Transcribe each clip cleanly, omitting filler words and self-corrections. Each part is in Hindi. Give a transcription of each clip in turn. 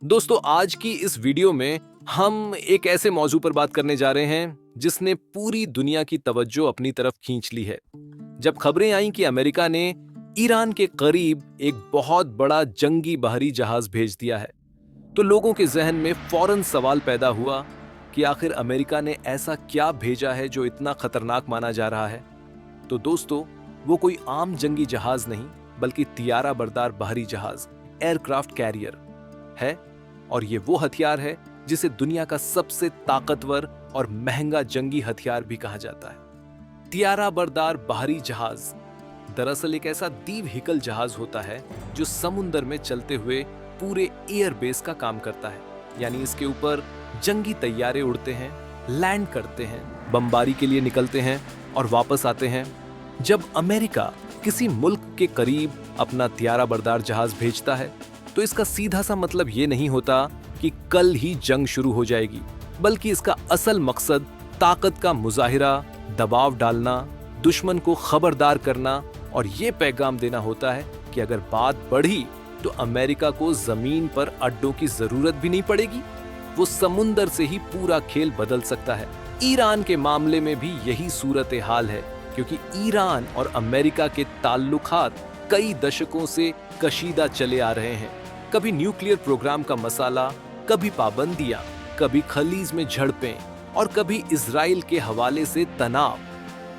दोस्तों, आज की इस वीडियो में हम एक ऐसे मौजू पर बात करने जा रहे हैं जिसने पूरी दुनिया की तवज्जो अपनी तरफ खींच ली है। जब खबरें आईं कि अमेरिका ने ईरान के करीब एक बहुत बड़ा जंगी बहरी जहाज भेज दिया है, तो लोगों के जहन में फौरन सवाल पैदा हुआ कि आखिर अमेरिका ने ऐसा क्या भेजा है जो इतना खतरनाक माना जा रहा है। तो दोस्तों, वो कोई आम जंगी जहाज नहीं, बल्कि तियारा बरदार बहरी जहाज, एयरक्राफ्ट कैरियर है। और ये वो हथियार है जिसे दुनिया का सबसे ताकतवर और महंगा जंगी हथियार भी कहा जाता है। तियारा बरदार बाहरी जहाज दरअसल एक ऐसा दीर्घिकल जहाज होता है जो समुद्र में चलते हुए पूरे एयरबेस का काम करता है। यानी इसके ऊपर जंगी तैयारे उड़ते हैं, लैंड करते हैं, बमबारी के लिए निकलते हैं और वापस आते हैं। जब अमेरिका किसी मुल्क के करीब अपना तियारा बरदार जहाज भेजता है, तो इसका सीधा सा मतलब ये नहीं होता कि कल ही जंग शुरू हो जाएगी, बल्कि इसका असल मकसद ताकत का मुजाहिरा, दबाव डालना, दुश्मन को खबरदार करना और ये पैगाम देना होता है कि अगर बात बढ़ी तो अमेरिका को जमीन पर अड्डों की जरूरत भी नहीं पड़ेगी, वो समुंदर से ही पूरा खेल बदल सकता है। ईरान के मामले में भी यही सूरत हाल है, क्योंकि ईरान और अमेरिका के ताल्लुकात कई दशकों से कशीदा चले आ रहे हैं। कभी न्यूक्लियर प्रोग्राम का मसाला, कभी पाबंदियां, कभी खलीज में झड़पें और कभी इजराइल के हवाले से तनाव।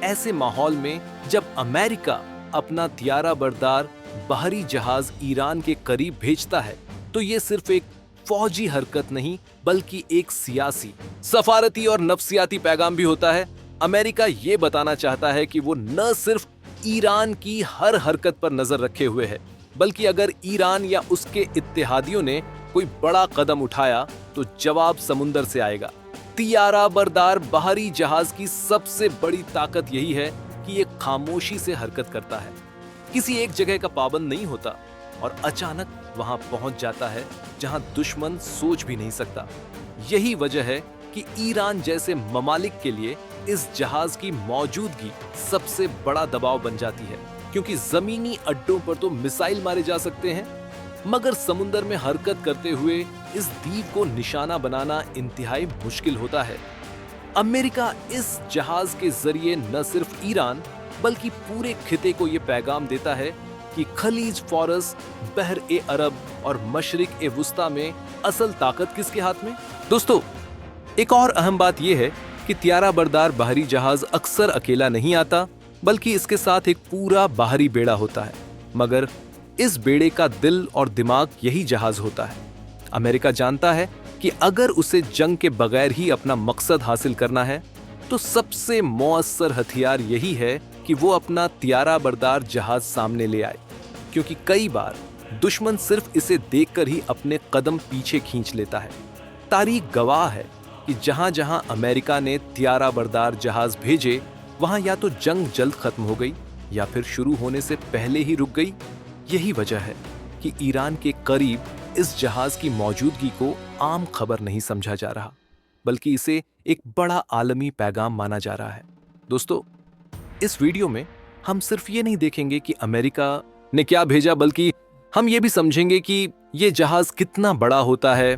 ऐसे माहौल में जब अमेरिका अपना तियारा बरदार बाहरी जहाज ईरान के करीब भेजता है, तो ये सिर्फ एक फौजी हरकत नहीं, बल्कि एक सियासी, सफारती और नफसियाती पैगाम भी होता है। अमेरिका ये बताना चाहता है कि वो न सिर्फ ईरान की हर हरकत पर नजर रखे हुए है, बल्कि अगर ईरान या उसके इत्तेहादियों ने कोई बड़ा कदम उठाया तो जवाब समुंदर से आएगा। तियारा बरदार बाहरी जहाज की सबसे बड़ी ताकत यही है कि ये खामोशी से हरकत करता है, किसी एक जगह का पाबंद नहीं होता और अचानक वहां पहुंच जाता है जहां दुश्मन सोच भी नहीं सकता। यही वजह है कि ईरान जैसे ममालिक के लिए इस जहाज की मौजूदगी सबसे बड़ा दबाव बन जाती है, क्योंकि जमीनी अड्डों पर तो मिसाइल मारे जा सकते हैं, मगर समुद्र में हरकत करते हुए इस द्वीप को निशाना बनाना इंतहाई मुश्किल होता है। अमेरिका इस जहाज के जरिए न सिर्फ ईरान बल्कि पूरे खिते को यह पैगाम देता है कि खलीज फारस, बहर ए अरब और मशरिक ए वुस्ता में असल ताकत किसके हाथ में। दोस्तों, एक और अहम बात यह है कि तियारा बरदार बाहरी जहाज अक्सर अकेला नहीं आता, बल्कि इसके साथ एक पूरा बाहरी बेड़ा होता है। मगर इस बेड़े का दिल और दिमाग यही जहाज होता है। अमेरिका जानता है कि अगर उसे जंग के बगैर ही अपना मकसद हासिल करना है, तो सबसे मौअस्सर हथियार यही है कि वो अपना तियारा बरदार जहाज सामने ले आए, क्योंकि कई बार दुश्मन सिर्फ इसे देखकर ही अपने कदम पीछे खींच लेता है। तारीख गवाह है कि जहां जहां अमेरिका ने तियारा बरदार जहाज भेजे, वहां या तो जंग जल्द खत्म हो गई या फिर शुरू होने से पहले ही रुक गई। यही वजह है कि ईरान के करीब इस जहाज की मौजूदगी को आम खबर नहीं समझा जा रहा, बल्कि इसे एक बड़ा आलमी पैगाम माना जा रहा है। दोस्तों, इस वीडियो में हम सिर्फ ये नहीं देखेंगे कि अमेरिका ने क्या भेजा, बल्कि हम ये भी समझेंगे कि ये जहाज कितना बड़ा होता है,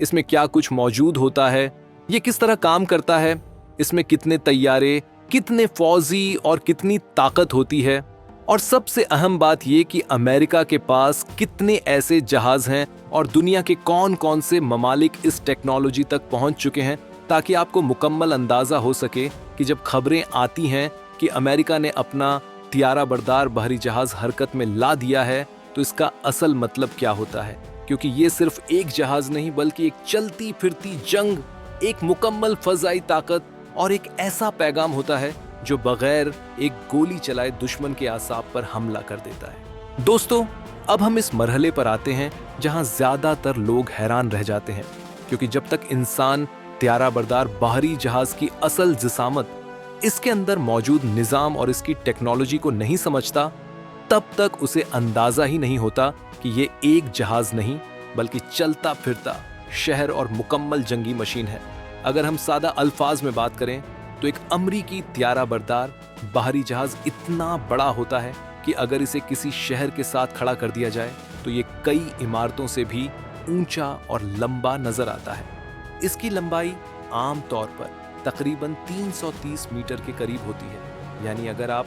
इसमें क्या कुछ मौजूद होता है, ये किस तरह काम करता है, इसमें कितने तैयारे, कितने फौजी और कितनी ताकत होती है, और सबसे अहम बात यह कि अमेरिका के पास कितने ऐसे जहाज हैं और दुनिया के कौन कौन से ममालिक इस टेक्नोलॉजी तक पहुंच चुके हैं, ताकि आपको मुकम्मल अंदाजा हो सके कि जब खबरें आती हैं कि अमेरिका ने अपना तियारा बरदार बाहरी जहाज हरकत में ला दिया है, तो इसका असल मतलब क्या होता है। क्योंकि ये सिर्फ एक जहाज नहीं, बल्कि एक चलती फिरती जंग, एक मुकम्मल फजाई ताकत और एक ऐसा पैगाम होता है जो बगैर एक गोली चलाए दुश्मन के आसाब पर हमला कर देता है। दोस्तों, अब हम इस मरहले पर आते हैं जहां ज्यादातर लोग हैरान रह जाते हैं, क्योंकि जब तक इंसान तियारा बरदार बाहरी जहाज की असल जिसामत, इसके अंदर मौजूद निजाम और इसकी टेक्नोलॉजी को नहीं समझता, तब तक उसे अंदाजा ही नहीं होता कि ये एक जहाज नहीं, बल्कि चलता फिरता शहर और मुकम्मल जंगी मशीन है। अगर हम सादा अल्फाज में बात करें तो एक अमरीकी तियारा बरदार बाहरी जहाज इतना बड़ा होता है कि अगर इसे किसी शहर के साथ खड़ा कर दिया जाए तो ये कई इमारतों से भी ऊंचा और लंबा नजर आता है। इसकी लंबाई आमतौर पर तकरीबन 330 मीटर के करीब होती है। यानी अगर आप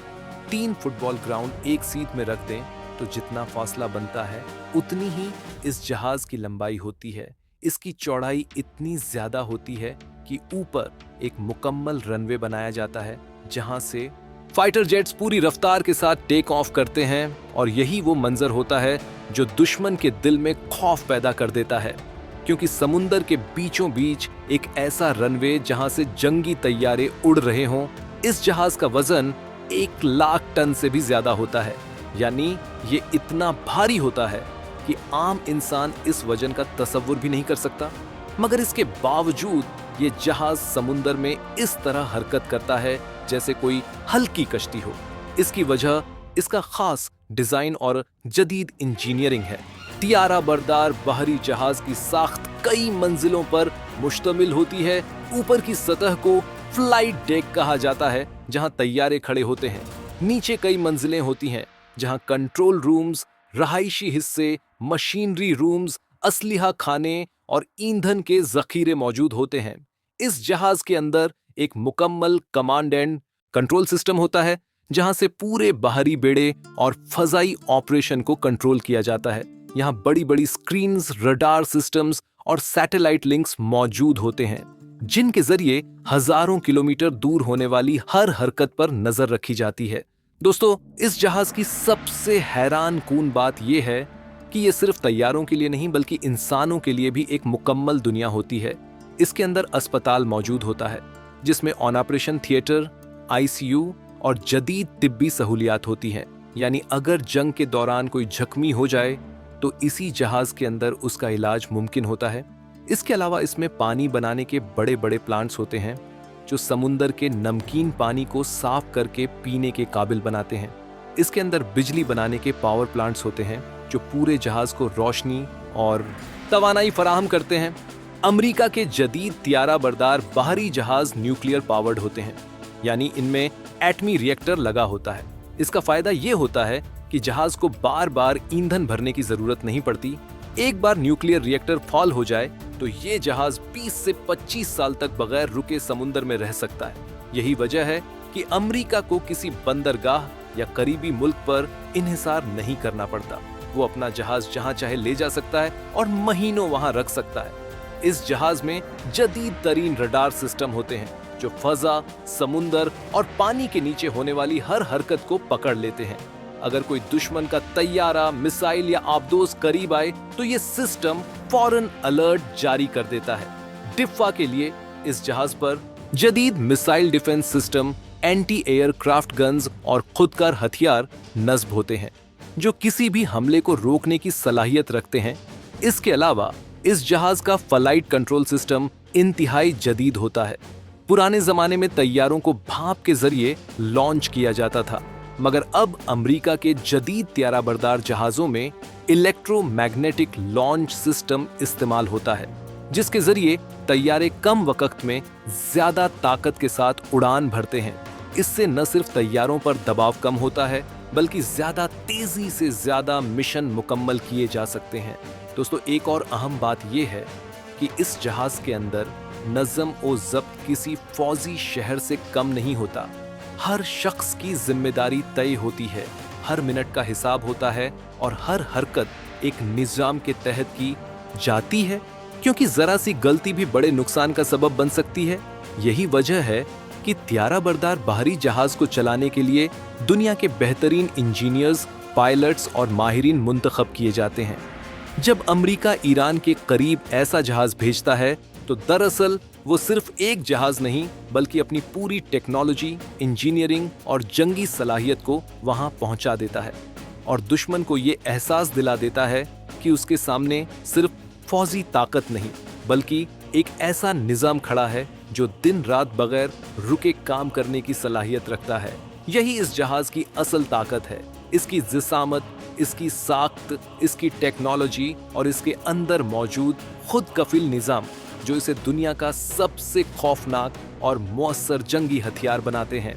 3 फुटबॉल ग्राउंड एक सीध में रख दें तो जितना फासला बनता है उतनी ही इस जहाज की लंबाई होती है। इसकी चौड़ाई इतनी ज्यादा होती है कि ऊपर एक मुकम्मल रनवे बनाया जाता है जहां से फाइटर जेट्स पूरी रफ्तार के साथ टेक ऑफ करते हैं। और यही वो मंजर होता है जो दुश्मन के दिल में खौफ पैदा कर देता है, क्योंकि समुंदर के बीचों बीच एक ऐसा रनवे जहां से जंगी तैयारे उड़ रहे हों। इस जहाज का वजन 1,00,000 टन से भी ज्यादा होता है। यानी ये इतना भारी होता है कि आम इंसान इस वजन का तसव्वुर भी नहीं कर सकता। मगर इसके बावजूद ये जहाज समुंदर में इस तरह हरकत करता है जैसे कोई हल्की कश्ती हो। इसकी वजह इसका खास डिजाइन और जदीद इंजीनियरिंग है। तियारा बरदार बाहरी जहाज की साख्त कई मंजिलों पर मुश्तमिल होती है। ऊपर की सतह को फ्लाइट डेक कहा जाता है जहां तैयारे खड़े होते हैं। नीचे कई मंजिलें होती हैं जहां कंट्रोल रूम्स, रहायशी हिस्से, मशीनरी रूम्स, असलिहा खाने और ईंधन के जखीरे मौजूद होते हैं। इस जहाज के अंदर एक मुकम्मल कमांड एंड कंट्रोल सिस्टम होता है जहां से पूरे बाहरी बेड़े और फजाई ऑपरेशन को कंट्रोल किया जाता है। यहाँ बड़ी बड़ी स्क्रीन्स, रडार सिस्टम्स और सैटेलाइट लिंक्स मौजूद होते हैं जिनके जरिए हजारों किलोमीटर दूर होने वाली हर हरकत पर नजर रखी जाती है। दोस्तों, इस जहाज की सबसे हैरान कून बात यह है कि ये सिर्फ तैयारों के लिए नहीं बल्कि इंसानों के लिए भी एक मुकम्मल दुनिया होती है। इसके अंदर अस्पताल मौजूद होता है जिसमें ऑन ऑपरेशन थिएटर, आईसीयू और जदीद तिब्बी सहूलियात होती हैं। यानी अगर जंग के दौरान कोई जख्मी हो जाए तो इसी जहाज के अंदर उसका इलाज मुमकिन होता है। इसके अलावा इसमें पानी बनाने के बड़े बड़े प्लांट्स होते हैं जो समुंदर के नमकीन पानी को साफ करके पीने के काबिल बनाते हैं। इसके अंदर बिजली बनाने के पावर प्लांट्स होते हैं जो पूरे जहाज को रोशनी और तवानाई फराहम करते हैं। अमेरिका के जदीद तियारा बरदार बाहरी जहाज न्यूक्लियर पावर्ड होते हैं, यानी इनमें एटमी रिएक्टर लगा होता है। इसका फायदा ये होता है कि जहाज को बार बार ईंधन भरने की जरूरत नहीं पड़ती। एक बार न्यूक्लियर रिएक्टर फॉल हो जाए तो ये जहाज 20 से 25 साल तक बगैर रुके समुद्र में रह सकता है। यही वजह है कि अमेरिका को किसी बंदरगाह या करीबी मुल्क पर इन्हिसार नहीं करना पड़ता। वो अपना जहाज जहां चाहे ले जा सकता है और महीनों वहां रख सकता है। इस जहाज में जदीद तरीन रडार सिस्टम होते हैं जो फजा, समुंदर और पानी के नीचे होने वाली हर हरकत को पकड़ लेते हैं। अगर कोई दुश्मन का तैयारा, मिसाइल या आबदोज करीब आए तो ये सिस्टम फौरन अलर्ट जारी कर देता है। डिफा के लिए इस जहाज पर जदीद missile defence system, anti aircraft guns और खुदकार हथियार नस्ब होते हैं जो किसी भी हमले को रोकने की सलाहियत रखते हैं। इसके अलावा इस जहाज का फ्लाइट कंट्रोल सिस्टम इंतहाई जदीद होता है। पुराने जमाने में तैयारों को भाप के जरिए लॉन्च किया जाता था, मगर अब अमेरिका के जदीद तियारा बरदार जहाजों में इलेक्ट्रोमैग्नेटिक लॉन्च सिस्टम इस्तेमाल होता है जिसके जरिए तैयारे कम वक्त में ज्यादा ताकत के साथ उड़ान भरते हैं। इससे न सिर्फ तैयारों पर दबाव कम होता है बल्कि ज्यादा तेजी से ज्यादा मिशन मुकम्मल किए जा सकते हैं। दोस्तों, एक और अहम बात यह है कि इस जहाज के अंदर नज़म ओ ज़ब्त किसी फौजी शहर से कम नहीं होता। हर शख्स की जिम्मेदारी तय होती है, हर मिनट का हिसाब होता है और हर हरकत एक निजाम के तहत की जाती है, क्योंकि जरा सी गलती भी बड़े नुकसान का सबब बन सकती है। यही वजह है कि तियारा बरदार बाहरी जहाज को चलाने के लिए दुनिया के बेहतरीन इंजीनियर्स, पायलट्स और माहिरीन मुंतखब किए जाते हैं। जब अमेरिका ईरान के करीब ऐसा जहाज भेजता है तो दरअसल वो सिर्फ एक जहाज नहीं बल्कि अपनी पूरी टेक्नोलॉजी, इंजीनियरिंग और जंगी सलाहियत को वहां पहुंचा देता है और दुश्मन को ये एहसास दिला देता है कि उसके सामने सिर्फ फौजी ताकत नहीं बल्कि एक ऐसा निजाम खड़ा है जो दिन रात बगैर रुके काम करने की सलाहियत रखता है। यही इस जहाज की असल ताकत है, इसकी जिसामत, इसकी साख्त, इसकी टेक्नोलॉजी और इसके अंदर मौजूद खुद कफिल निजाम जो इसे दुनिया का सबसे खौफनाक और मौसर जंगी हथियार बनाते हैं।